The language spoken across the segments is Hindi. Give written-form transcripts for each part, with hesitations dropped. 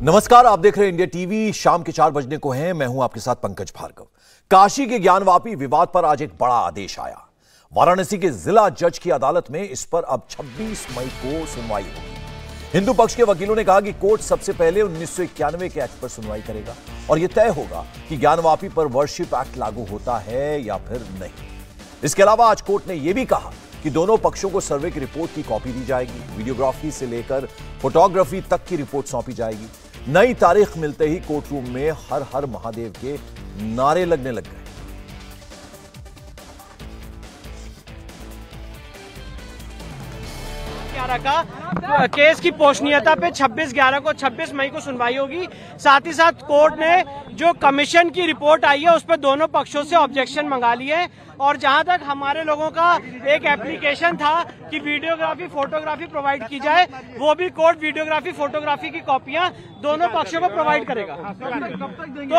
नमस्कार, आप देख रहे हैं इंडिया टीवी। शाम के 4 बजने को हैं। मैं हूं आपके साथ पंकज भार्गव। काशी के ज्ञानवापी विवाद पर आज एक बड़ा आदेश आया। वाराणसी के जिला जज की अदालत में इस पर अब 26 मई को सुनवाई होगी। हिंदू पक्ष के वकीलों ने कहा कि कोर्ट सबसे पहले 1991 के एक्ट पर सुनवाई करेगा और यह तय होगा कि ज्ञानवापी पर वर्शिप एक्ट लागू होता है या फिर नहीं। इसके अलावा आज कोर्ट ने यह भी कहा कि दोनों पक्षों को सर्वे की रिपोर्ट की कॉपी दी जाएगी। वीडियोग्राफी से लेकर फोटोग्राफी तक की रिपोर्ट सौंपी जाएगी। नई तारीख मिलते ही कोर्ट रूम में हर हर महादेव के नारे लगने लग गए। का केस की पोषणीयता पे 26 मई को सुनवाई होगी। साथ ही साथ कोर्ट ने जो कमीशन की रिपोर्ट आई है उस पर दोनों पक्षों से ऑब्जेक्शन मंगा लिए है। और जहां तक हमारे लोगों का एक एप्लीकेशन था कि वीडियोग्राफी फोटोग्राफी प्रोवाइड की जाए, वो भी कोर्ट वीडियोग्राफी फोटोग्राफी की कॉपियां दोनों पक्षों को प्रोवाइड करेगा। तो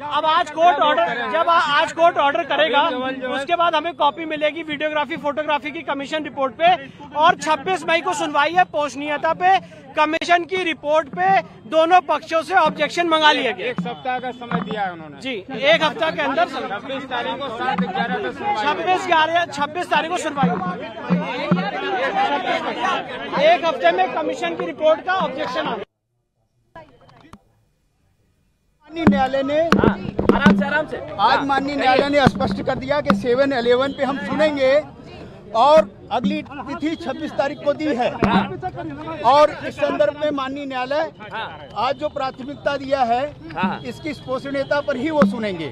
अब आज कोर्ट ऑर्डर करेगा, उसके बाद हमें कॉपी मिलेगी वीडियोग्राफी फोटोग्राफी की कमीशन रिपोर्ट पे। और 26 मई को सुनवाई है। पोषणीयता पे कमीशन की रिपोर्ट पे दोनों पक्षों से ऑब्जेक्शन मंगा लिया गया। 1 सप्ताह का समय दिया है उन्होंने जी, 1 हफ्ता के अंदर 26 तारीख को 7/11 26 तारीख को सुनवाई होगी। 1 हफ्ते में कमीशन की रिपोर्ट का ऑब्जेक्शन आ। माननीय न्यायालय ने आराम से आज माननीय न्यायालय ने स्पष्ट कर दिया कि 7/11 पे हम सुनेंगे और अगली तिथि 26 तारीख को दी है। और इस संदर्भ में माननीय न्यायालय आज जो प्राथमिकता दिया है इसकी पोषणीयता पर ही वो सुनेंगे।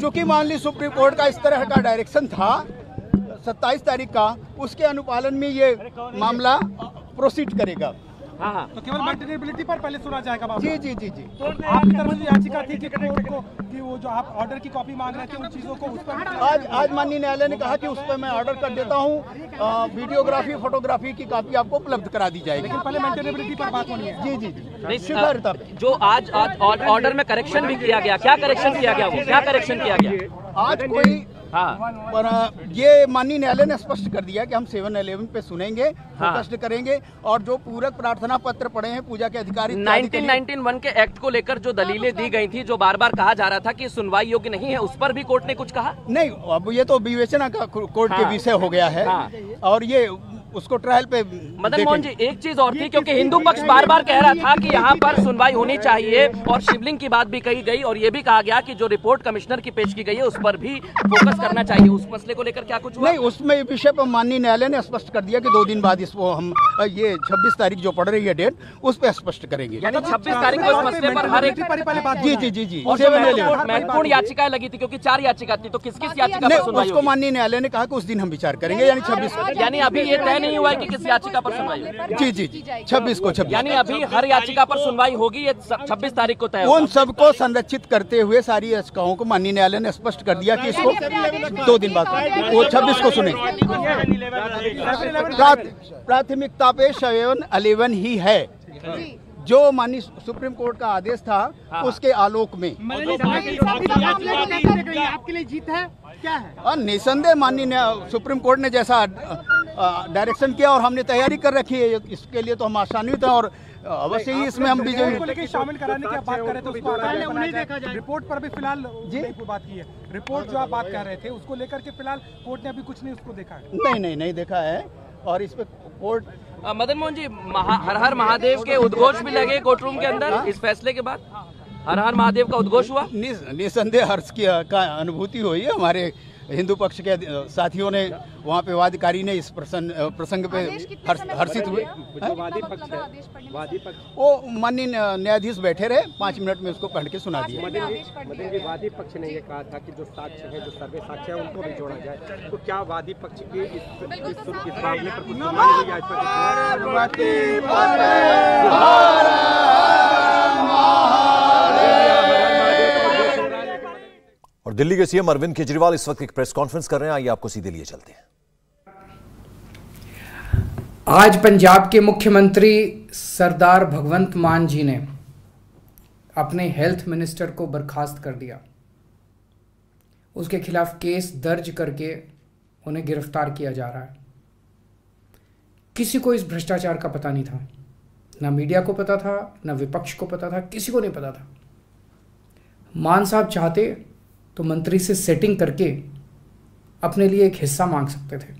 चूंकि मान ली सुप्रीम कोर्ट का इस तरह का डायरेक्शन था 27 तारीख का, उसके अनुपालन में ये मामला प्रोसीड करेगा। तो केवल मेंटेनेबिलिटी पर पहले सुना जाएगा बाबू। जी जी जी जी। तो आपकी तरफ से याचिका थी कि कोर्ट को कि वो जो आप ऑर्डर की कॉपी मांग रहे थे उन चीजों को उस पर आज माननीय न्यायालय ने कहा कि उस पर मैं ऑर्डर कर देता हूँ। वीडियोग्राफी फोटोग्राफी की कॉपी आपको उपलब्ध करा दी जाएगी। लेकिन पहले मेंटेनेबिलिटी पर बात होनी है। जी जी जी। स्वीकार्यता जो आज ऑर्डर में करेक्शन भी किया गया, क्या करेक्शन किया गया, वो क्या करेक्शन किया गया आज कोई पर ये माननीय न्यायालय ने स्पष्ट कर दिया कि हम 7/11 पे सुनेंगे, फोकस्ड करेंगे और जो पूरक प्रार्थना पत्र पड़े हैं पूजा के अधिकारी 1991 के एक्ट को लेकर जो दलीलें दी गई थी, जो बार बार कहा जा रहा था कि सुनवाई योग्य नहीं है, उस पर भी कोर्ट ने कुछ कहा नहीं। अब ये तो विवेचना का कोर्ट के विषय हो गया है और ये उसको ट्रायल पे मदन मोहन जी, एक चीज और थी, क्योंकि हिंदू पक्ष बार बार कह रहा था कि यहाँ पर सुनवाई होनी चाहिए और शिवलिंग की बात भी कही गई और ये भी कहा गया कि जो रिपोर्ट कमिश्नर की पेश की गई है उस पर भी फोकस करना चाहिए। उस मसले को लेकर क्या कुछ हुआ? नहीं, उसमें विषय पर माननीय न्यायालय ने स्पष्ट कर दिया कि 2 दिन बाद इसको हम ये 26 तारीख जो पड़ रही है डेट उस पर स्पष्ट करेंगे। यानी 26 तारीख को इस मसले पर हर एक जी जी जी जी महत्वपूर्ण याचिकाएं लगी थी, क्योंकि 4 याचिका थी, तो किस याचिका पर सुनवाई उसको माननीय न्यायालय ने कहा कि उस दिन हम विचार करेंगे, यानी 26 को। यानी अभी ये तय नहीं हुआ है कि किस याचिका पर सुनवाई होगी? जी जी जी 26 को। 26 यानी अभी हर याचिका पर सुनवाई होगी, ये 26 तारीख को तय होगा। उन सबको संरक्षित करते हुए सारी याचिकाओं को माननीय न्यायालय ने स्पष्ट कर दिया कि इसको 2 दिन बाद वो 26 को सुनेंगे। प्राथमिकता पे 7/11 ही है जो माननीय सुप्रीम कोर्ट का आदेश था उसके आलोक में। आपके लिए जीत है क्या है? और निसंदेह माननीय सुप्रीम कोर्ट ने जैसा डायरेक्शन किया और हमने तैयारी कर रखी है, इसके लिए तो हम आशान्वित हैं और अवश्य ही इसमें हम बीजेपी शामिल कराने की बात कर रहे थे, उसको पहले उन्हें देखा जाए। रिपोर्ट पर भी फिलहाल जी बात की है। रिपोर्ट जो आप बात कर रहे थे उसको लेकर के फिलहाल कोर्ट ने अभी कुछ नहीं उसको देखा है। नहीं देखा है और इस पे कोर्ट मदन मोहन जी, हर हर महादेव के उद्घोष भी लगे कोर्ट रूम के अंदर इस फैसले के बाद? हर हर महादेव का उद्घोष हुआ? निसंदेह हर्ष की का अनुभूति हुई है। हमारे हिंदू पक्ष के साथियों ने वहाँ पे वादकारी ने इस प्रसंग पे हर्षित हुए। वो माननीय न्यायाधीश बैठे रहे, 5 मिनट में उसको पढ़ के सुना दिया। वादी पक्ष ने ये कहा था कि जो साक्ष्य है, जो सर्वे साक्ष्य है, उनको भी जोड़ा जाए। तो क्या वादी पक्ष के इस मामले पर कुछ सुनवाई हुई आज और दिल्ली के सीएम अरविंद केजरीवाल इस वक्त एक प्रेस कॉन्फ्रेंस कर रहे हैं। आइए आपको सीधे लिए चलते हैं। आज पंजाब के मुख्यमंत्री सरदार भगवंत मान जी ने अपने हेल्थ मिनिस्टर को बर्खास्त कर दिया। उसके खिलाफ केस दर्ज करके उन्हें गिरफ्तार किया जा रहा है। किसी को इस भ्रष्टाचार का पता नहीं था, ना मीडिया को पता था, ना विपक्ष को पता था, किसी को नहीं पता था। मान साहब चाहते तो मंत्री से सेटिंग करके अपने लिए एक हिस्सा मांग सकते थे।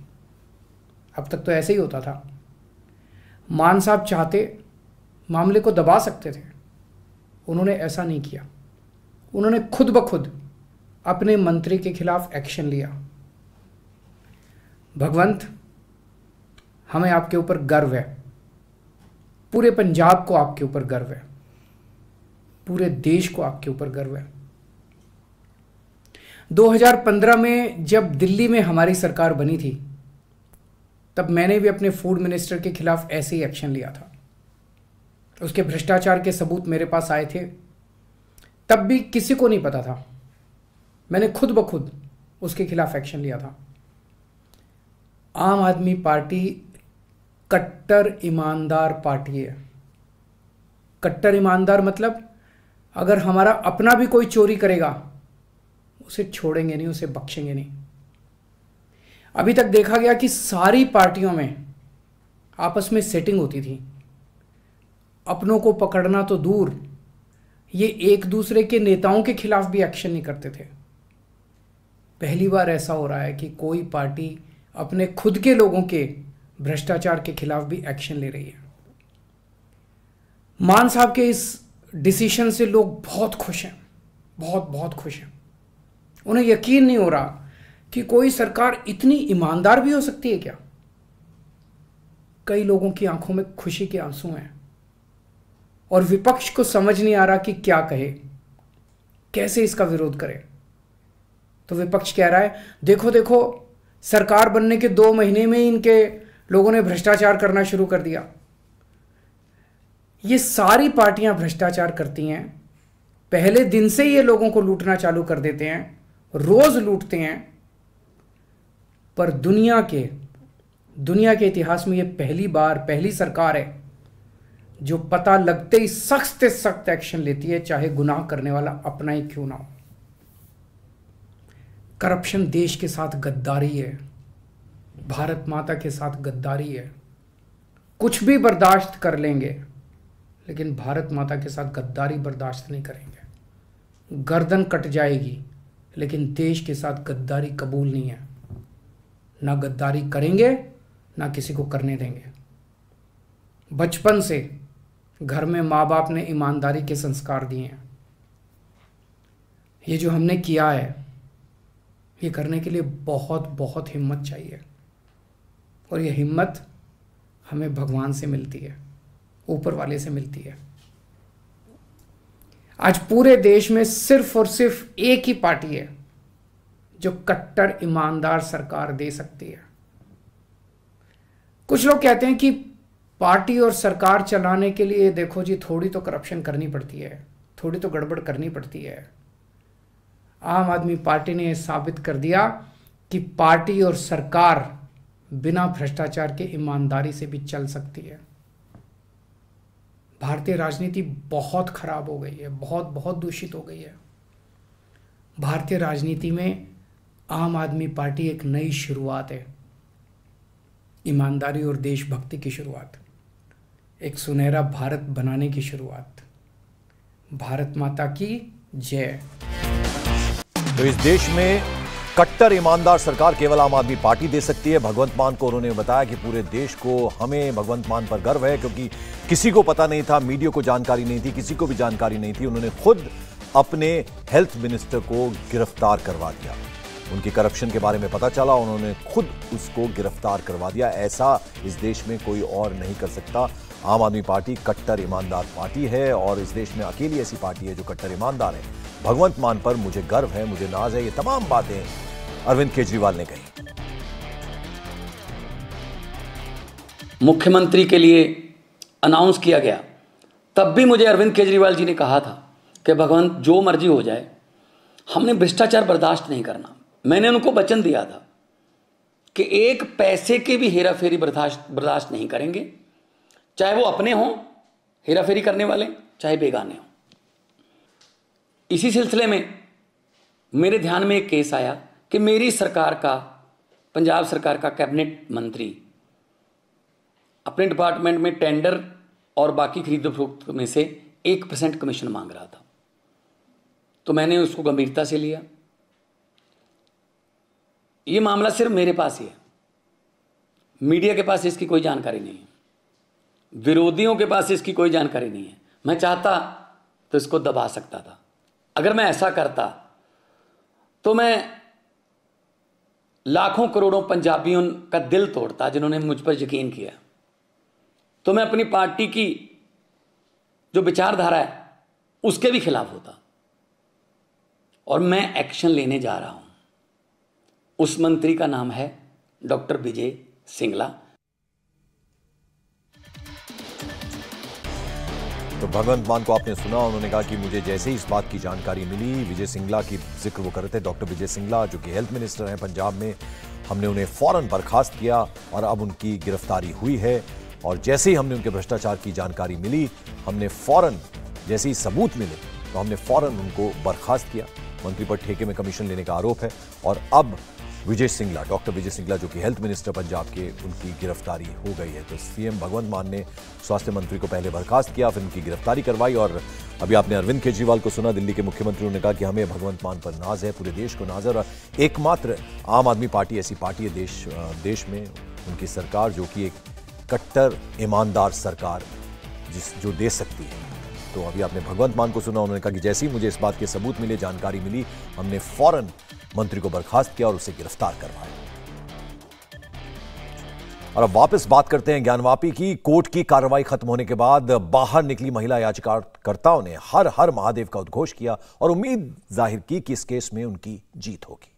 अब तक तो ऐसे ही होता था। मान साहब चाहते मामले को दबा सकते थे। उन्होंने ऐसा नहीं किया। उन्होंने खुद ब खुद अपने मंत्री के खिलाफ एक्शन लिया। भगवंत, हमें आपके ऊपर गर्व है। पूरे पंजाब को आपके ऊपर गर्व है। पूरे देश को आपके ऊपर गर्व है। 2015 में जब दिल्ली में हमारी सरकार बनी थी, तब मैंने भी अपने फूड मिनिस्टर के खिलाफ ऐसे ही एक्शन लिया था। उसके भ्रष्टाचार के सबूत मेरे पास आए थे। तब भी किसी को नहीं पता था। मैंने खुद ब खुद उसके खिलाफ एक्शन लिया था। आम आदमी पार्टी कट्टर ईमानदार पार्टी है। कट्टर ईमानदार मतलब अगर हमारा अपना भी कोई चोरी करेगा, उसे छोड़ेंगे नहीं, उसे बख्शेंगे नहीं। अभी तक देखा गया कि सारी पार्टियों में आपस में सेटिंग होती थी। अपनों को पकड़ना तो दूर, ये एक दूसरे के नेताओं के खिलाफ भी एक्शन नहीं करते थे। पहली बार ऐसा हो रहा है कि कोई पार्टी अपने खुद के लोगों के भ्रष्टाचार के खिलाफ भी एक्शन ले रही है। मान साहब के इस डिसीजन से लोग बहुत खुश हैं, बहुत खुश हैं। उन्हें यकीन नहीं हो रहा कि कोई सरकार इतनी ईमानदार भी हो सकती है क्या। कई लोगों की आंखों में खुशी के आंसू हैं और विपक्ष को समझ नहीं आ रहा कि क्या कहे, कैसे इसका विरोध करे। तो विपक्ष कह रहा है, देखो देखो, सरकार बनने के 2 महीने में ही इनके लोगों ने भ्रष्टाचार करना शुरू कर दिया। ये सारी पार्टियां भ्रष्टाचार करती हैं। पहले दिन से ये लोगों को लूटना चालू कर देते हैं, रोज लूटते हैं। पर दुनिया के इतिहास में ये पहली सरकार है जो पता लगते ही सख्त से सख्त एक्शन लेती है, चाहे गुनाह करने वाला अपना ही क्यों ना हो। करप्शन देश के साथ गद्दारी है, भारत माता के साथ गद्दारी है। कुछ भी बर्दाश्त कर लेंगे, लेकिन भारत माता के साथ गद्दारी बर्दाश्त नहीं करेंगे। गर्दन कट जाएगी, लेकिन देश के साथ गद्दारी कबूल नहीं है। ना गद्दारी करेंगे, ना किसी को करने देंगे। बचपन से घर में माँ बाप ने ईमानदारी के संस्कार दिए हैं। ये जो हमने किया है, ये करने के लिए बहुत हिम्मत चाहिए। और ये हिम्मत हमें भगवान से मिलती है, ऊपर वाले से मिलती है। आज पूरे देश में सिर्फ और सिर्फ एक ही पार्टी है जो कट्टर ईमानदार सरकार दे सकती है। कुछ लोग कहते हैं कि पार्टी और सरकार चलाने के लिए देखो जी, थोड़ी तो करप्शन करनी पड़ती है, थोड़ी तो गड़बड़ करनी पड़ती है। आम आदमी पार्टी ने साबित कर दिया कि पार्टी और सरकार बिना भ्रष्टाचार के ईमानदारी से भी चल सकती है। भारतीय राजनीति बहुत खराब हो गई है, बहुत दूषित हो गई है। भारतीय राजनीति में आम आदमी पार्टी एक नई शुरुआत है, ईमानदारी और देशभक्ति की शुरुआत, एक सुनहरा भारत बनाने की शुरुआत। भारत माता की जय। तो इस देश में कट्टर ईमानदार सरकार केवल आम आदमी पार्टी दे सकती है। भगवंत मान को उन्होंने बताया कि पूरे देश को, हमें भगवंत मान पर गर्व है, क्योंकि किसी को पता नहीं था, मीडिया को जानकारी नहीं थी, किसी को भी जानकारी नहीं थी। उन्होंने खुद अपने हेल्थ मिनिस्टर को गिरफ्तार करवा दिया। उनकी करप्शन के बारे में पता चला, उन्होंने खुद उसको गिरफ्तार करवा दिया। ऐसा इस देश में कोई और नहीं कर सकता। आम आदमी पार्टी कट्टर ईमानदार पार्टी है और इस देश में अकेली ऐसी पार्टी है जो कट्टर ईमानदार है। भगवंत मान पर मुझे गर्व है, मुझे नाज है। ये तमाम बातें अरविंद केजरीवाल ने कही। मुख्यमंत्री के लिए अनाउंस किया गया, तब भी मुझे अरविंद केजरीवाल जी ने कहा था कि भगवंत जो मर्जी हो जाए, हमने भ्रष्टाचार बर्दाश्त नहीं करना। मैंने उनको वचन दिया था कि एक पैसे के भी हेराफेरी बर्दाश्त नहीं करेंगे, चाहे वो अपने हों हेराफेरी करने वाले, चाहे बेगाने हों। इसी सिलसिले में मेरे ध्यान में एक केस आया कि मेरी सरकार का, पंजाब सरकार का कैबिनेट मंत्री अपने डिपार्टमेंट में टेंडर और बाकी खरीद फरोख्त में से 1% कमीशन मांग रहा था। तो मैंने उसको गंभीरता से लिया। ये मामला सिर्फ मेरे पास ही है, मीडिया के पास इसकी कोई जानकारी नहीं है, विरोधियों के पास इसकी कोई जानकारी नहीं है। मैं चाहता तो इसको दबा सकता था। अगर मैं ऐसा करता तो मैं लाखों करोड़ों पंजाबियों का दिल तोड़ता जिन्होंने मुझ पर यकीन किया। तो मैं अपनी पार्टी की जो विचारधारा है उसके भी खिलाफ होता। और मैं एक्शन लेने जा रहा हूं। उस मंत्री का नाम है डॉक्टर विजय सिंगला। तो भगवंत मान को आपने सुना, उन्होंने कहा कि मुझे जैसे ही इस बात की जानकारी मिली, विजय सिंगला की जिक्र वो कर रहे थे, डॉक्टर विजय सिंगला जो कि हेल्थ मिनिस्टर हैं पंजाब में, हमने उन्हें फौरन बर्खास्त किया और अब उनकी गिरफ्तारी हुई है। और जैसे ही हमने उनके भ्रष्टाचार की जानकारी मिली, हमने फौरन, जैसे ही सबूत मिले तो हमने फौरन उनको बर्खास्त किया। मंत्री पर ठेके में कमीशन लेने का आरोप है और अब विजय सिंगला, डॉक्टर विजय सिंगला जो कि हेल्थ मिनिस्टर पंजाब के, उनकी गिरफ्तारी हो गई है। तो सीएम भगवंत मान ने स्वास्थ्य मंत्री को पहले बर्खास्त किया, फिर उनकी गिरफ्तारी करवाई। और अभी आपने अरविंद केजरीवाल को सुना, दिल्ली के मुख्यमंत्री ने कहा कि हमें भगवंत मान पर नाज है, पूरे देश को नाज है। और एकमात्र आम आदमी पार्टी ऐसी पार्टी है देश में, उनकी सरकार जो कि एक कट्टर ईमानदार सरकार जो दे सकती है। तो अभी आपने भगवंत मान को सुना, उन्होंने कहा कि जैसे ही मुझे इस बात के सबूत मिले, जानकारी मिली, हमने फौरन मंत्री को बर्खास्त किया और उसे गिरफ्तार करवाया। और अब वापस बात करते हैं ज्ञानवापी की। कोर्ट की कार्रवाई खत्म होने के बाद बाहर निकली महिला याचिकाकर्ताओं ने हर हर महादेव का उद्घोष किया और उम्मीद जाहिर की कि इस केस में उनकी जीत होगी।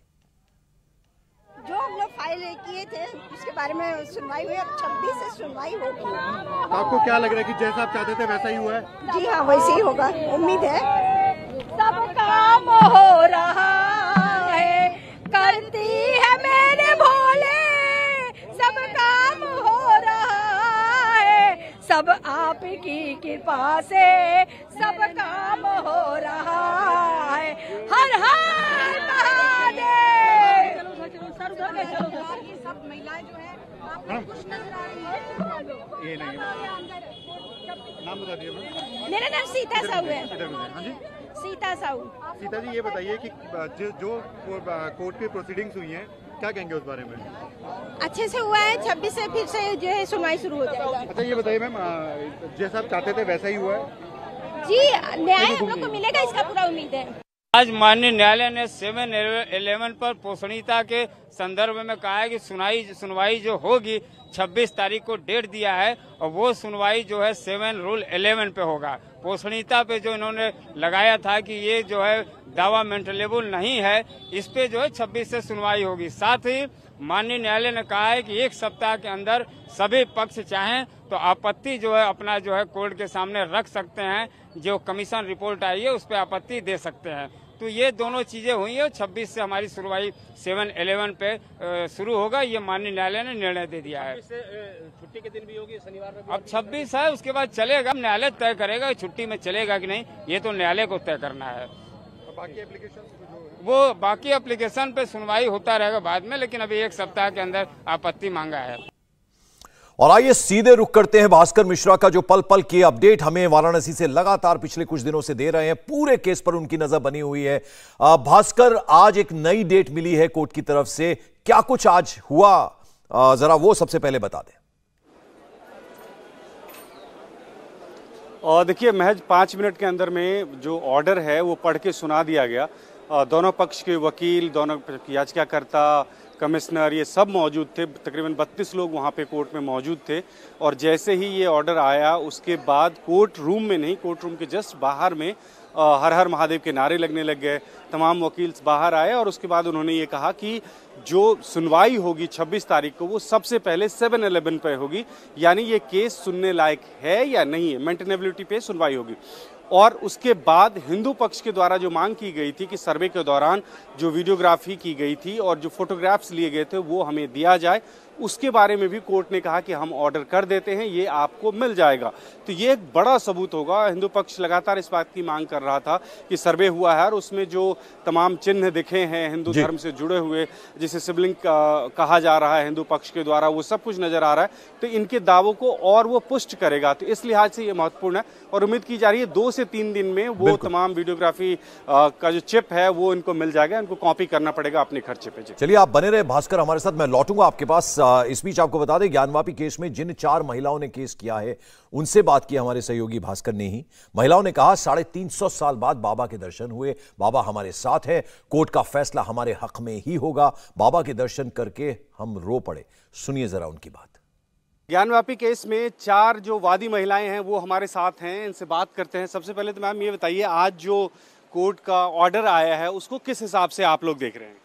जो हम लोग फाइल किए थे उसके बारे में सुनवाई हुई, अब 26 से सुनवाई होगी। आपको क्या लग रहा है कि जैसा आप चाहते थे वैसा ही हुआ है? जी हाँ, वैसे ही होगा, उम्मीद है। सब काम हो रहा है, करती है मेरे भोले, सब काम हो रहा है, सब आपकी कृपा से सब काम हो रहा है। हर हर महादेव। ये सब महिलाएं जो है, आपको कुछ नजर आ रही है? ये नहीं, नाम बता दिए। मेरा नाम सीता साहू है। हाँ जी, सीता साहू। सीता जी, ये बताइए कि जो कोर्ट की प्रोसीडिंग्स हुई हैं, क्या कहेंगे उस बारे में? अच्छे से हुआ है, 26 से फिर से जो है सुनवाई शुरू हो जाएगा। अच्छा, ये बताइए मैम, जैसा आप चाहते थे वैसा ही हुआ है? जी, न्याय हम लोग को मिलेगा, इसका पूरा उम्मीद है। आज माननीय न्यायालय ने 7/11 पर पोषणीयता के संदर्भ में कहा है कि सुनवाई जो होगी 26 तारीख को डेट दिया है और वो सुनवाई जो है 7 रूल 11 पे होगा। पोषणीयता पे जो इन्होंने लगाया था कि ये जो है दावा मेंटेनेबल नहीं है, इस पे जो है 26 से सुनवाई होगी। साथ ही माननीय न्यायालय ने कहा है कि 1 सप्ताह के अंदर सभी पक्ष चाहें तो आपत्ति जो है अपना जो है कोर्ट के सामने रख सकते हैं। जो कमीशन रिपोर्ट आई है उस पर आपत्ति दे सकते हैं। तो ये दोनों चीजें हुई है। 26 से हमारी सुनवाई 7/11 पे शुरू होगा, ये माननीय न्यायालय ने निर्णय दे दिया है। छुट्टी के दिन भी होगी, शनिवार में? अब 26 है, उसके बाद चलेगा, न्यायालय तय करेगा छुट्टी में चलेगा कि नहीं, ये तो न्यायालय को तय करना है। बाकी एप्लीकेशन पे सुनवाई होता रहेगा बाद में, लेकिन अभी 1 सप्ताह के अंदर आपत्ति मांगा है। और आइए सीधे रुख करते हैं भास्कर मिश्रा का, जो पल पल की अपडेट हमें वाराणसी से लगातार पिछले कुछ दिनों से दे रहे हैं। पूरे केस पर उनकी नजर बनी हुई है। भास्कर, आज एक नई डेट मिली है कोर्ट की तरफ से, क्या कुछ आज हुआ, जरा वो सबसे पहले बता दें। और देखिए, महज 5 मिनट के अंदर में जो ऑर्डर है वो पढ़ के सुना दिया गया। दोनों पक्ष के वकील, दोनों याचिकाकर्ता, कमिश्नर, ये सब मौजूद थे। तकरीबन 32 लोग वहाँ पे कोर्ट में मौजूद थे। और जैसे ही ये ऑर्डर आया उसके बाद कोर्ट रूम में नहीं, कोर्ट रूम के जस्ट बाहर में हर हर महादेव के नारे लगने लग गए। तमाम वकील बाहर आए और उसके बाद उन्होंने ये कहा कि जो सुनवाई होगी 26 तारीख को वो सबसे पहले 7/11 पे होगी, यानी ये केस सुनने लायक है या नहीं है, मेंटेनेबिलिटी पे सुनवाई होगी। और उसके बाद हिंदू पक्ष के द्वारा जो मांग की गई थी कि सर्वे के दौरान जो वीडियोग्राफी की गई थी और जो फोटोग्राफ्स लिए गए थे वो हमें दिया जाए, उसके बारे में भी कोर्ट ने कहा कि हम ऑर्डर कर देते हैं, ये आपको मिल जाएगा। तो ये एक बड़ा सबूत होगा। हिंदू पक्ष लगातार इस बात की मांग कर रहा था कि सर्वे हुआ है और उसमें जो तमाम चिन्ह दिखे हैं हिंदू धर्म से जुड़े हुए, जिसे शिवलिंग कहा जा रहा है हिंदू पक्ष के द्वारा, वो सब कुछ नजर आ रहा है। तो इनके दावों को और वो पुष्ट करेगा। तो इस लिहाज से ये महत्वपूर्ण है और उम्मीद की जा रही है 2 से 3 दिन में वो तमाम वीडियोग्राफी का जो चिप है वो इनको मिल जाएगा। इनको कॉपी करना पड़ेगा अपने खर्चे पे। चलिए आप बने रहे भास्कर हमारे साथ, मैं लौटूंगा आपके पास। इस बीच आपको बता दें, ज्ञानवापी केस में जिन 4 महिलाओं ने केस किया है उनसे बात की हमारे सहयोगी भास्कर ने ही। महिलाओं ने कहा 350 साल बाद बाबा के दर्शन हुए, बाबा हमारे साथ है, कोर्ट का फैसला हमारे हक में ही होगा, बाबा के दर्शन करके हम रो पड़े। सुनिए जरा उनकी बात। ज्ञानवापी केस में 4 जो वादी महिलाएं हैं वो हमारे साथ हैं, इनसे बात करते हैं। सबसे पहले तो मैम ये बताइए, आज जो कोर्ट का ऑर्डर आया है उसको किस हिसाब से आप लोग देख रहे हैं?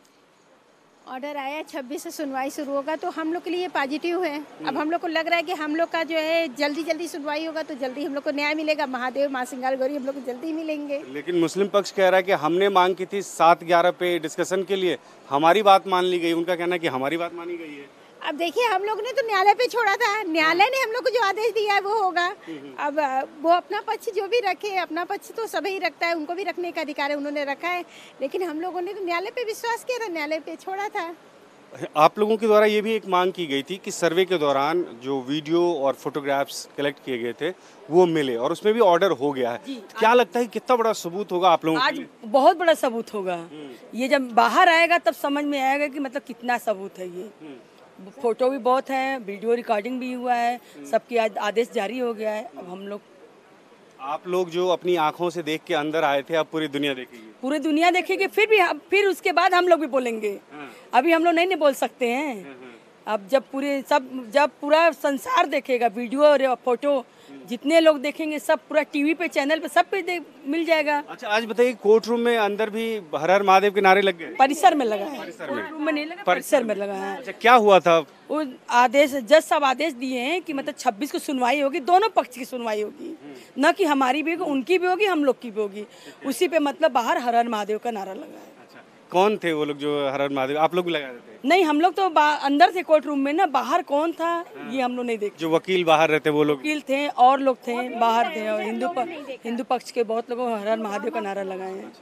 ऑर्डर आया 26 से सुनवाई शुरू होगा, तो हम लोग के लिए पॉजिटिव है। अब हम लोग को लग रहा है कि हम लोग का जो है जल्दी सुनवाई होगा तो जल्दी हम लोग को न्याय मिलेगा। महादेव माँ सिंगाल गौरी हम लोग को जल्दी मिलेंगे। लेकिन मुस्लिम पक्ष कह रहा है कि हमने मांग की थी 7-11 पे डिस्कशन के लिए, हमारी बात मान ली गई। उनका कहना है कि हमारी बात मानी गई है। अब देखिए, हम लोग ने तो न्यायालय पे छोड़ा था, न्यायालय ने हम लोग को जो आदेश दिया है वो होगा। अब वो अपना पक्ष जो भी रखे, अपना पक्ष तो सभी रखता है, उनको भी रखने का अधिकार है, उन्होंने रखा है। लेकिन हम लोगों ने तो न्यायालय पे विश्वास किया था, न्यायालय पे छोड़ा था। आप लोगों के द्वारा ये भी एक मांग की गई थी कि सर्वे के दौरान जो वीडियो और फोटोग्राफ्स कलेक्ट किए गए थे वो मिले, और उसमें भी ऑर्डर हो गया है। क्या लगता है कितना बड़ा सबूत होगा आप लोगों आज? बहुत बड़ा सबूत होगा। ये जब बाहर आएगा तब समझ में आएगा कि मतलब कितना सबूत है। ये फोटो भी बहुत है, वीडियो रिकॉर्डिंग भी हुआ है, सबकी आदेश जारी हो गया है। अब हम लोग, आप लोग जो अपनी आंखों से देख के अंदर आए थे, अब पूरी दुनिया देखेगी। पूरी दुनिया देखेगी, फिर उसके बाद हम लोग भी बोलेंगे। अभी हम लोग नहीं बोल सकते हैं। अब जब पूरा संसार देखेगा, वीडियो और फोटो जितने लोग देखेंगे, सब पूरा टीवी पे, चैनल पे, सब पे मिल जाएगा। अच्छा, आज बताइए, कोर्ट रूम में अंदर भी हर हर महादेव के नारे लग गए? परिसर में लगा है, कोर्ट रूम में नहीं लगा, परिसर में लगा है। अच्छा, क्या हुआ था? वो आदेश, जज सब आदेश दिए हैं कि मतलब 26 को सुनवाई होगी, दोनों पक्ष की सुनवाई होगी, न कि हमारी भी होगी, उनकी भी होगी, हम लोग की भी होगी। उसी पे मतलब बाहर हर हर महादेव का नारा लगा है। कौन थे वो लोग जो हर हर महादेव? आप लोग भी लगा देते? नहीं, हम लोग तो अंदर थे कोर्ट रूम में ना, बाहर कौन था ये हम लोग नहीं देखे। जो वकील बाहर रहते वो लोग? वकील थे और लोग थे, बाहर थे, और हिंदू पक्ष के बहुत लोगों हर हर महादेव का नारा लगाए हैं।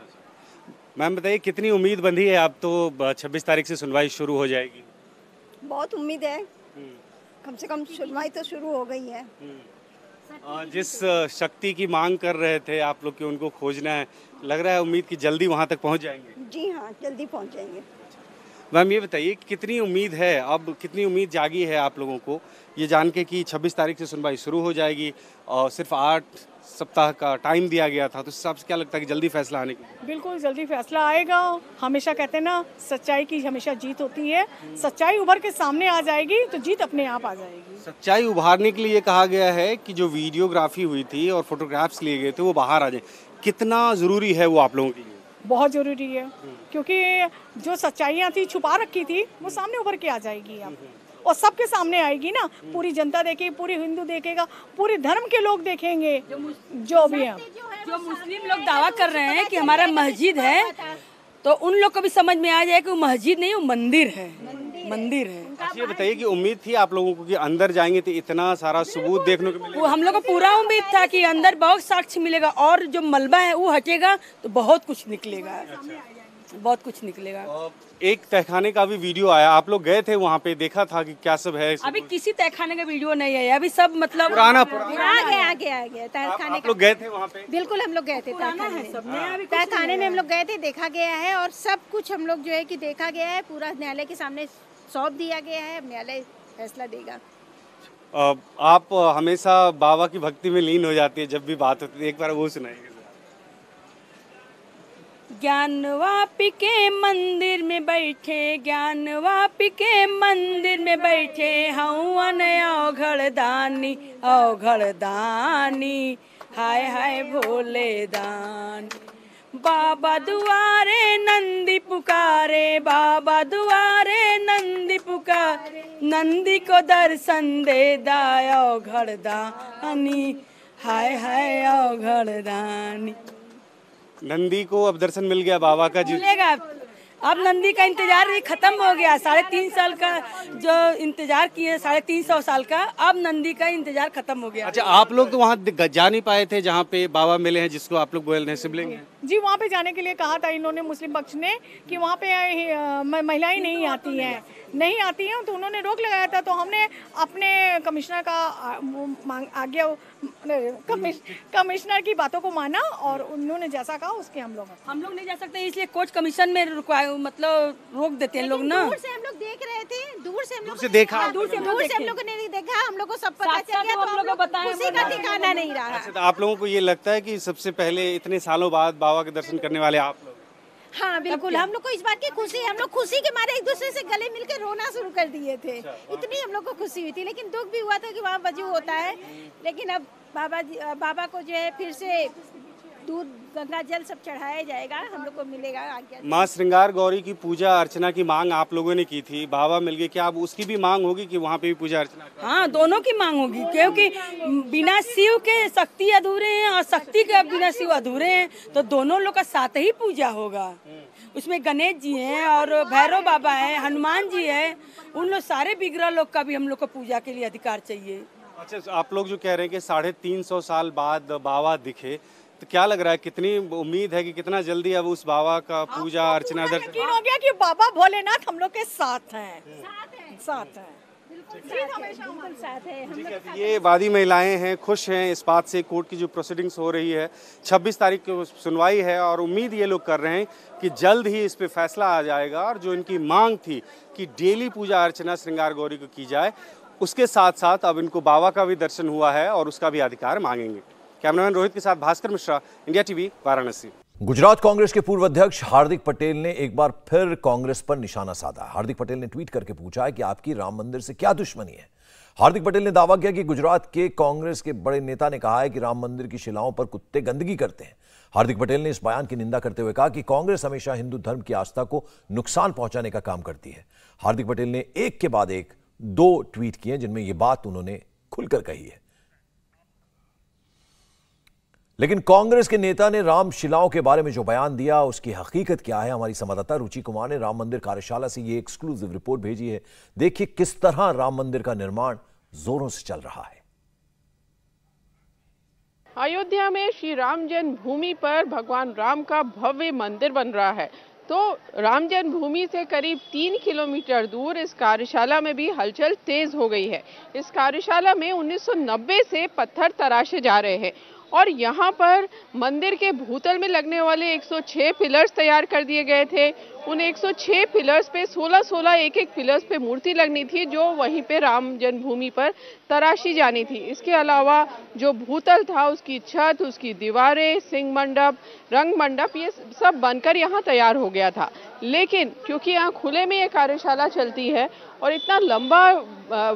मैम बताइए, कितनी उम्मीद बंधी है? अब तो 26 तारीख से सुनवाई शुरू हो जाएगी। बहुत उम्मीद है, कम से कम सुनवाई तो शुरू हो गई है। जिस शक्ति की मांग कर रहे थे आप लोग कि उनको खोजना है, लग रहा है उम्मीद की जल्दी वहां तक पहुंच जाएंगे? जी हाँ, जल्दी पहुंच जाएंगे। मैम ये बताइए, कितनी उम्मीद है, अब कितनी उम्मीद जागी है आप लोगों को ये जान के कि 26 तारीख से सुनवाई शुरू हो जाएगी और सिर्फ 8 सप्ताह का टाइम दिया गया था, तो इस हिसाब से क्या लगता है कि जल्दी फैसला आने की? बिल्कुल जल्दी फैसला आएगा। हमेशा कहते हैं ना, सच्चाई की हमेशा जीत होती है। सच्चाई उभर के सामने आ जाएगी तो जीत अपने आप आ जाएगी। सच्चाई उभारने के लिए कहा गया है कि जो वीडियोग्राफी हुई थी और फोटोग्राफ्स लिए गए थे वो बाहर आ जाए। कितना जरूरी है वो आप लोगों के लिए? बहुत जरूरी है, क्योंकि जो सच्चाइयाँ थी, छुपा रखी थी, वो सामने उभर के आ जाएगी अब, और सबके सामने आएगी ना। पूरी जनता देखेगी, पूरी हिंदू देखेगा, पूरे धर्म के लोग देखेंगे, जो भी है। जो मुस्लिम लोग दावा कर रहे हैं कि हमारा मस्जिद है, तो उन लोग को भी समझ में आ जाए कि वो मस्जिद नहीं, वो मंदिर है, मंदिर है। ये बताइए कि उम्मीद थी आप लोगों को कि अंदर जाएंगे तो इतना सारा सबूत देखने को मिलेगा? वो हम लोग को पूरा उम्मीद था कि अंदर बहुत साक्ष्य मिलेगा और जो मलबा है वो हटेगा तो बहुत कुछ निकलेगा। बहुत कुछ निकलेगा। एक तहखाने का भी वीडियो आया, आप लोग गए थे वहाँ पे, देखा था कि क्या सब है? अभी किसी तहखाने का वीडियो नहीं आया, अभी सब मतलब पुराना आ गया तहखाने। आप लोग गए थे वहाँ पे? बिल्कुल, हम लोग गए थे तहखाने में, हम लोग गए थे, देखा गया है, और सब कुछ हम लोग जो है कि देखा गया है, पूरा न्यायालय के सामने सौंप दिया गया है। अब न्यायालय फैसला देगा। आप हमेशा बाबा की भक्ति में लीन हो जाती है जब भी बात होती है, एक बार वो सुनाइए। ज्ञानवापी के मंदिर में बैठे, ज्ञानवापी के मंदिर में बैठे, हवन औघड़ दानी, औघड़ दानी, हाय हाय भोले दानी। बाबा दुआरे नंदी पुकारे, बाबा दुआरे नंदी पुकारे, नंदी को दर्शन दे दाय औघड़ दानी, हाय हाय औघड़ दानी। नंदी को अब दर्शन मिल गया बाबा का जी? मिलेगा। अब नंदी का इंतजार भी खत्म हो गया। 3.5 साल का जो इंतजार किए, 350 साल का, अब नंदी का इंतजार खत्म हो गया। अच्छा, आप लोग तो वहाँ जा नहीं पाए थे जहाँ पे बाबा मिले हैं, जिसको आप लोग बोल रहे हैं शिवलिंग है? जी, वहाँ पे जाने के लिए कहा था इन्होंने, मुस्लिम पक्ष ने, कि वहाँ पे महिलाएं नहीं आती हैं, तो उन्होंने रोक लगाया था। तो हमने अपने कमिश्नर का आज्ञा, कमिश्नर की बातों को माना और उन्होंने जैसा कहा उसके हम लोग नहीं जा सकते, इसलिए कोर्ट कमीशन में मतलब रोक देते हैं लोग ना। दूर से हम लोग देख रहे थे, दूर से हम लोग देखा, दूर से हम लोग ने नहीं देखा, हम लोग को सब पता चल गया, तो हम लोग को बताया, खुशी का ठिकाना नहीं रहा। अच्छा, तो आप लोगों को ये लगता है कि सबसे पहले इतने सालों बाद बाबा के दर्शन करने वाले आप लोग? हाँ बिल्कुल, हम लोग को इस बात की खुशी है, हम लोग खुशी के मारे एक दूसरे से गले मिलकर रोना शुरू कर दिए थे। इतनी हम लोग को खुशी हुई थी, लेकिन दुख भी हुआ था कि वहाँ वजू होता है। लेकिन अब बाबा को जो है फिर से दूध गंगा जल सब चढ़ाया जाएगा, हम लोग को मिलेगा आज्ञा। माँ श्रृंगार गौरी की पूजा अर्चना की मांग आप लोगों ने की थी, बाबा मिल गए, क्या अब उसकी भी मांग होगी कि वहाँ पे भी पूजा अर्चना? हाँ, दोनों की मांग होगी, क्योंकि बिना शिव के शक्ति अधूरे हैं और शक्ति के बिना शिव अधूरे हैं, तो दोनों लोग का साथ ही पूजा होगा। उसमें गणेश जी हैं और भैरव बाबा हैं, हनुमान जी हैं, उन लोग सारे विग्रह लोग का भी हम लोग को पूजा के लिए अधिकार चाहिए। अच्छा, आप लोग जो कह रहे हैं कि 350 साल बाद बाबा दिखे, तो क्या लग रहा है, कितनी उम्मीद है कि कितना जल्दी अब उस बाबा का पूजा अर्चना दर्शन हो गया कि बाबा भोलेनाथ हम लोग के साथ हैं, साथ हैं। ये वादी महिलाएं हैं, खुश हैं इस बात से। कोर्ट की जो प्रोसीडिंग्स हो रही है, 26 तारीख को सुनवाई है और उम्मीद ये लोग कर रहे हैं कि जल्द ही इस पे फैसला आ जाएगा। और जो इनकी मांग थी कि डेली पूजा अर्चना श्रृंगार गौरी को की जाए, उसके साथ साथ अब इनको बाबा का भी दर्शन हुआ है और उसका भी अधिकार मांगेंगे। कैमरामैन रोहित के साथ भास्कर मिश्रा, इंडिया टीवी, वाराणसी। गुजरात कांग्रेस के पूर्व अध्यक्ष हार्दिक पटेल ने एक बार फिर कांग्रेस पर निशाना साधा। हार्दिक पटेल ने ट्वीट करके पूछा है कि आपकी राम मंदिर से क्या दुश्मनी है। हार्दिक पटेल ने दावा किया कि गुजरात के कांग्रेस के बड़े नेता ने कहा है कि राम मंदिर की शिलाओं पर कुत्ते गंदगी करते हैं। हार्दिक पटेल ने इस बयान की निंदा करते हुए कहा कि कांग्रेस हमेशा हिंदू धर्म की आस्था को नुकसान पहुंचाने का काम करती है। हार्दिक पटेल ने एक के बाद एक 2 ट्वीट किए जिनमें यह बात उन्होंने खुलकर कही है। लेकिन कांग्रेस के नेता ने राम शिलाओं के बारे में जो बयान दिया, उसकी हकीकत क्या है, हमारी संवाददाता रुचि कुमार ने राम मंदिर कार्यशाला से ये एक्सक्लूसिव रिपोर्ट भेजी है। देखिए किस तरह राम मंदिर का निर्माण जोरों से चल रहा है। अयोध्या में श्री राम जन्मभूमि पर भगवान राम का भव्य मंदिर बन रहा है। तो राम जन्मभूमि से करीब 3 किलोमीटर दूर इस कार्यशाला में भी हलचल तेज हो गई है। इस कार्यशाला में 1990 से पत्थर तराशे जा रहे हैं और यहाँ पर मंदिर के भूतल में लगने वाले 106 पिलर्स तैयार कर दिए गए थे। उन 106 पिलर्स पे 16-16 एक पिलर्स पे मूर्ति लगनी थी, जो वहीं पे राम जन्मभूमि पर तराशी जानी थी। इसके अलावा जो भूतल था, उसकी छत, उसकी दीवारें, सिंह मंडप, रंग मंडप, ये सब बनकर यहाँ तैयार हो गया था। लेकिन क्योंकि यहाँ खुले में ये कार्यशाला चलती है और इतना लंबा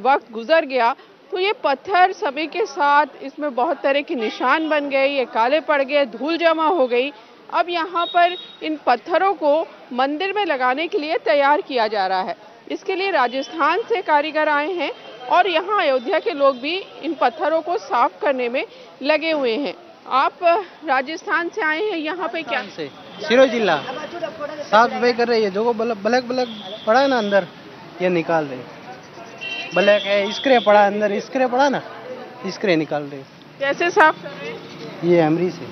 वक्त गुजर गया, तो ये पत्थर समय के साथ इसमें बहुत तरह के निशान बन गए, ये काले पड़ गए, धूल जमा हो गई। अब यहाँ पर इन पत्थरों को मंदिर में लगाने के लिए तैयार किया जा रहा है। इसके लिए राजस्थान से कारीगर आए हैं और यहाँ अयोध्या के लोग भी इन पत्थरों को साफ करने में लगे हुए हैं। आप राजस्थान से आए हैं, यहाँ पे क्या से सिरोही जिला साफ सफाई कर रही है। जो ब्लैक पड़ा है ना अंदर, ये निकाल रहे। ब्लैक है, स्क्रे पड़ा अंदर, स्क्रे पड़ा ना, स्क्रे निकाल रहे। कैसे साफ कर रहे हैं? ये एमरी से,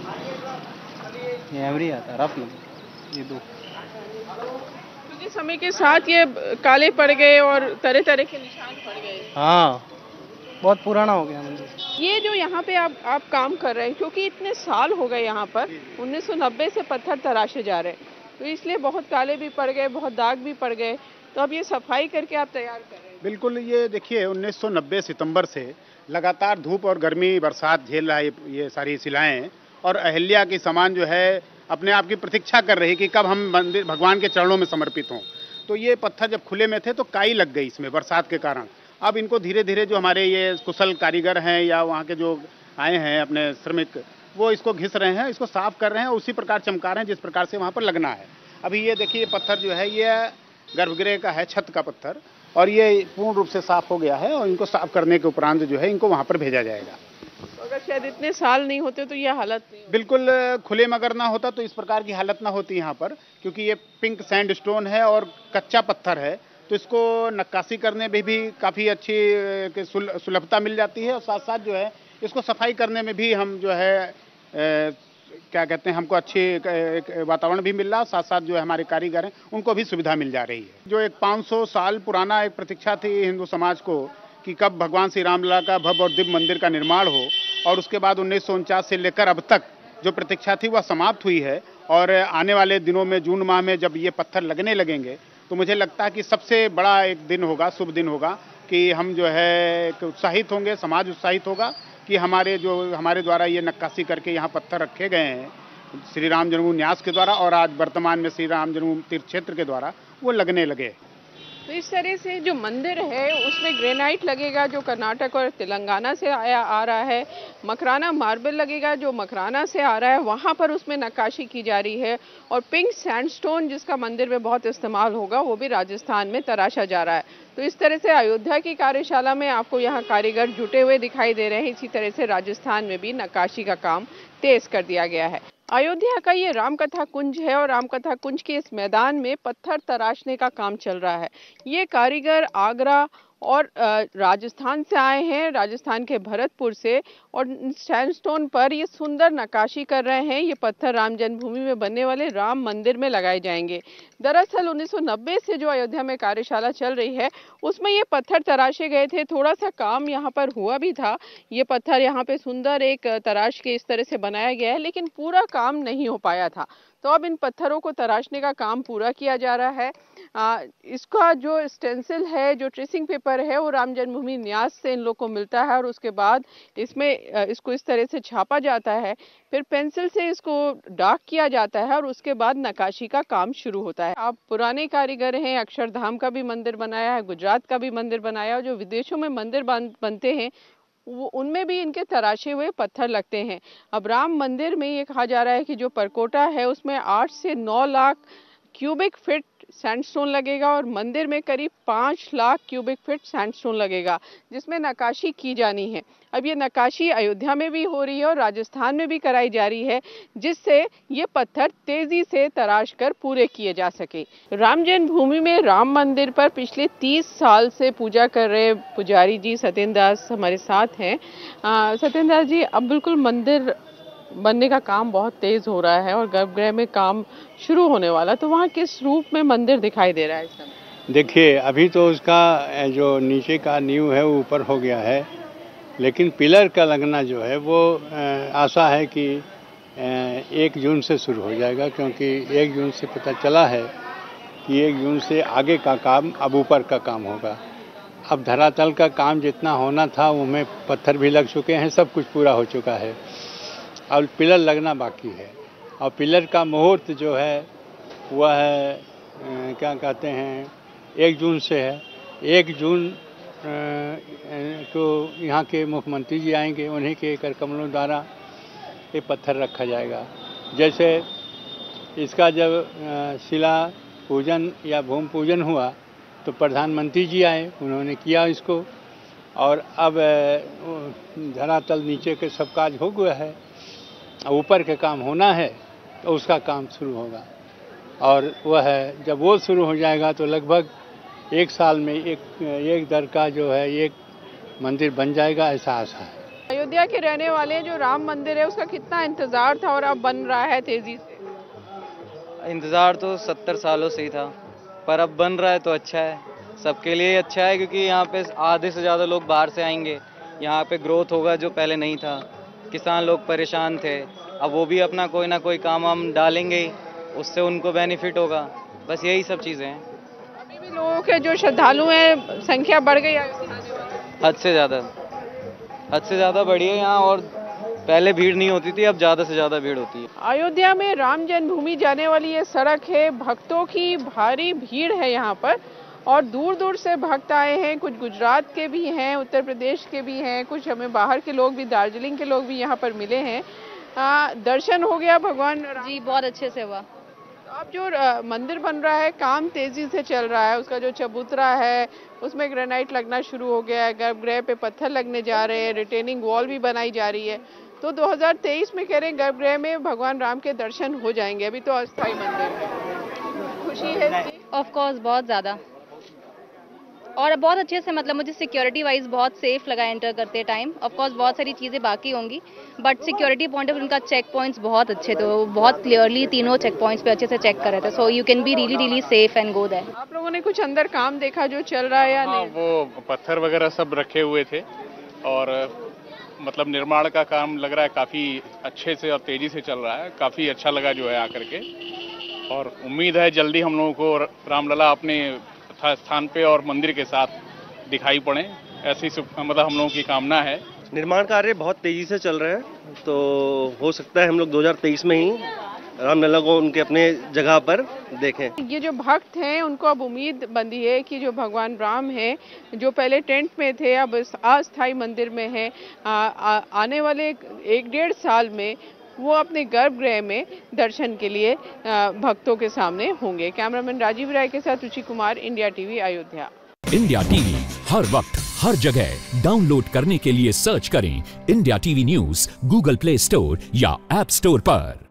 ये एमरी आता है रफ में, ये 2। क्योंकि समय के साथ ये काले पड़ गए और तरह तरह के निशान पड़ गए। हाँ, बहुत पुराना हो गया मंदिर। ये जो यहाँ पे आप काम कर रहे हैं, क्योंकि इतने साल हो गए यहाँ पर, 1990 से पत्थर तराशे जा रहे हैं, तो इसलिए बहुत काले भी पड़ गए, बहुत दाग भी पड़ गए। तो अब ये सफाई करके आप तैयार कर रहे हैं। बिल्कुल, ये देखिए 1990 सितंबर से लगातार धूप और गर्मी बरसात झेल रहा है ये सारी शिलाएं, और अहिल्या की समान जो है अपने आप की प्रतीक्षा कर रही कि कब हम मंदिर भगवान के चरणों में समर्पित हों। तो ये पत्थर जब खुले में थे तो काई लग गई इसमें बरसात के कारण। अब इनको धीरे धीरे जो हमारे ये कुशल कारीगर हैं या वहाँ के जो आए हैं अपने श्रमिक, वो इसको घिस रहे हैं, इसको साफ कर रहे हैं, उसी प्रकार चमका रहे हैं जिस प्रकार से वहाँ पर लगना है। अभी ये देखिए पत्थर जो है ये गर्भगृह का है, छत का पत्थर, और ये पूर्ण रूप से साफ हो गया है और इनको साफ करने के उपरांत जो है इनको वहाँ पर भेजा जाएगा। अगर शायद इतने साल नहीं होते तो ये हालत नहीं। बिल्कुल खुले में अगर ना होता तो इस प्रकार की हालत ना होती यहाँ पर, क्योंकि ये पिंक सैंडस्टोन है और कच्चा पत्थर है, तो इसको नक्काशी करने में भी काफ़ी अच्छी सुलभता मिल जाती है और साथ साथ जो है इसको सफाई करने में भी हम जो है क्या कहते हैं, हमको अच्छे वातावरण भी मिल रहा है, साथ साथ जो है हमारे कारीगर हैं उनको भी सुविधा मिल जा रही है। जो एक 500 साल पुराना एक प्रतीक्षा थी हिंदू समाज को कि कब भगवान श्री रामलला का भव्य और दिव्य मंदिर का निर्माण हो, और उसके बाद 1949 से लेकर अब तक जो प्रतीक्षा थी वह समाप्त हुई है। और आने वाले दिनों में जून माह में जब ये पत्थर लगने लगेंगे तो मुझे लगता है कि सबसे बड़ा एक दिन होगा, शुभ दिन होगा कि हम जो है उत्साहित होंगे, समाज उत्साहित होगा कि हमारे द्वारा ये नक्काशी करके यहाँ पत्थर रखे गए हैं श्री राम जन्मभूमि न्यास के द्वारा और आज वर्तमान में श्री राम जन्मभूमि तीर्थ क्षेत्र के द्वारा वो लगने लगे। तो इस तरह से जो मंदिर है उसमें ग्रेनाइट लगेगा जो कर्नाटक और तेलंगाना से आ रहा है, मकराना मार्बल लगेगा जो मकराना से आ रहा है, वहाँ पर उसमें नक्काशी की जा रही है, और पिंक सैंडस्टोन जिसका मंदिर में बहुत इस्तेमाल होगा वो भी राजस्थान में तराशा जा रहा है। तो इस तरह से अयोध्या की कार्यशाला में आपको यहाँ कारीगर जुटे हुए दिखाई दे रहे हैं। इसी तरह से राजस्थान में भी नक्काशी का काम तेज कर दिया गया है। अयोध्या का ये रामकथा कुंज है और रामकथा कुंज के इस मैदान में पत्थर तराशने का काम चल रहा है। ये कारीगर आगरा और राजस्थान से आए हैं, राजस्थान के भरतपुर से, और सैंडस्टोन पर ये सुंदर नक्काशी कर रहे हैं। ये पत्थर राम जन्मभूमि में बनने वाले राम मंदिर में लगाए जाएंगे। दरअसल 1990 से जो अयोध्या में कार्यशाला चल रही है उसमें ये पत्थर तराशे गए थे, थोड़ा सा काम यहाँ पर हुआ भी था। ये पत्थर यहाँ पे सुंदर एक तराश के इस तरह से बनाया गया है, लेकिन पूरा काम नहीं हो पाया था। तो अब इन पत्थरों को तराशने का काम पूरा किया जा रहा है। इसका जो स्टेंसिल है, जो ट्रेसिंग पेपर है, वो राम जन्मभूमि न्यास से इन लोग को मिलता है और उसके बाद इसको इस तरह से छापा जाता है, फिर पेंसिल से इसको डार्क किया जाता है और उसके बाद नक्काशी का काम शुरू होता है। आप पुराने कारीगर हैं, अक्षरधाम का भी मंदिर बनाया है, गुजरात का भी मंदिर बनाया है, जो विदेशों में मंदिर बनते हैं उनमें भी इनके तराशे हुए पत्थर लगते हैं। अब राम मंदिर में ये कहा जा रहा है कि जो परकोटा है उसमें 8 से 9 लाख क्यूबिक फीट सैंडस्टोन लगेगा और मंदिर में करीब 5 लाख क्यूबिक फीट सैंडस्टोन लगेगा, जिसमें नक्काशी की जानी है। अब ये नक्काशी अयोध्या में भी हो रही है और राजस्थान में भी कराई जा रही है, जिससे ये पत्थर तेजी से तराश कर पूरे किए जा सके। राम जन्मभूमि में राम मंदिर पर पिछले 30 साल से पूजा कर रहे पुजारी जी सत्येंद्र दास हमारे साथ हैं। सत्येंद्र दास जी, अब बिल्कुल मंदिर बनने का काम बहुत तेज हो रहा है और गर्भगृह में काम शुरू होने वाला, तो वहाँ किस रूप में मंदिर दिखाई दे रहा है इस समय? देखिए, अभी तो उसका जो नीचे का नींव है वो ऊपर हो गया है, लेकिन पिलर का लगना जो है वो आशा है कि 1 जून से शुरू हो जाएगा, क्योंकि 1 जून से पता चला है कि 1 जून से आगे का काम अब ऊपर का काम होगा। अब धरातल का काम जितना होना था उनमें पत्थर भी लग चुके हैं, सब कुछ पूरा हो चुका है, अब पिलर लगना बाकी है। और पिलर का मुहूर्त जो है वह है क्या कहते हैं 1 जून से है। 1 जून तो यहाँ के मुख्यमंत्री जी आएंगे, उन्हीं के कर कमलों द्वारा ये पत्थर रखा जाएगा। जैसे इसका जब शिला पूजन या भूमि पूजन हुआ तो प्रधानमंत्री जी आए, उन्होंने किया इसको, और अब धरातल नीचे के सब काज हो गया है, ऊपर के काम होना है तो उसका काम शुरू होगा। और वह है जब वो शुरू हो जाएगा तो लगभग 1 साल में एक दर का जो है एक मंदिर बन जाएगा, ऐसा आशा है। अयोध्या के रहने वाले जो राम मंदिर है उसका कितना इंतजार था और अब बन रहा है तेजी से? इंतजार तो 70 सालों से ही था, पर अब बन रहा है तो अच्छा है, सबके लिए अच्छा है, क्योंकि यहाँ पे आधे से ज़्यादा लोग बाहर से आएंगे, यहाँ पे ग्रोथ होगा जो पहले नहीं था। किसान लोग परेशान थे, अब वो भी अपना कोई ना कोई काम हम डालेंगे ही, उससे उनको बेनिफिट होगा। बस यही सब चीज़ें हैं। अभी भी लोगों के जो श्रद्धालु हैं संख्या बढ़ गई है? हद से ज़्यादा बढ़ी है यहाँ, और पहले भीड़ नहीं होती थी, अब ज़्यादा से ज़्यादा भीड़ होती है। अयोध्या में राम जन्मभूमि जाने वाली ये सड़क है, भक्तों की भारी भीड़ है यहाँ पर, और दूर दूर से भक्त आए हैं, कुछ गुजरात के भी हैं, उत्तर प्रदेश के भी हैं, कुछ हमें बाहर के लोग भी, दार्जिलिंग के लोग भी यहाँ पर मिले हैं। दर्शन हो गया भगवान? जी बहुत अच्छे से हुआ। अब जो मंदिर बन रहा है काम तेजी से चल रहा है, उसका जो चबूतरा है उसमें ग्रेनाइट लगना शुरू हो गया है, गर्भगृह पे पत्थर लगने जा रहे हैं, रिटेनिंग वॉल भी बनाई जा रही है। तो 2023 में कह रहे हैं गर्भगृह में भगवान राम के दर्शन हो जाएंगे। अभी तो अस्थायी मंदिर है। खुशी है ऑफ कोर्स बहुत ज़्यादा, और बहुत अच्छे से, मतलब मुझे सिक्योरिटी वाइज बहुत सेफ लगा एंटर करते टाइम। ऑफ कोर्स बहुत सारी चीज़ें बाकी होंगी, बट सिक्योरिटी पॉइंट ऑफ उनका चेक पॉइंट्स बहुत अच्छे थे, वो बहुत क्लियरली तीनों चेक पॉइंट्स पे अच्छे से चेक कर रहे थे। So you can be really safe and go there. आप लोगों ने कुछ अंदर काम देखा जो चल रहा है या नहीं? वो पत्थर वगैरह सब रखे हुए थे और मतलब निर्माण का काम लग रहा है काफ़ी अच्छे से और तेज़ी से चल रहा है। काफ़ी अच्छा लगा जो है आकर के, और उम्मीद है जल्दी हम लोगों को रामलला अपने स्थान पे और मंदिर के साथ दिखाई पड़े, ऐसी मतलब हम लोगों की कामना है। निर्माण कार्य बहुत तेजी से चल रहे हैं, तो हो सकता है हम लोग 2023 में ही रामलला को उनके अपने जगह पर देखें। ये जो भक्त हैं उनको अब उम्मीद बंधी है कि जो भगवान राम हैं, जो पहले टेंट में थे अब अस्थायी मंदिर में हैं, आने वाले 1-1.5 साल में वो अपने गर्भगृह में दर्शन के लिए भक्तों के सामने होंगे। कैमरामैन राजीव राय के साथ Ruchi Kumar, India TV, Ayodhya. India TV हर वक्त हर जगह डाउनलोड करने के लिए सर्च करें India TV news Google Play Store या ऐप स्टोर पर।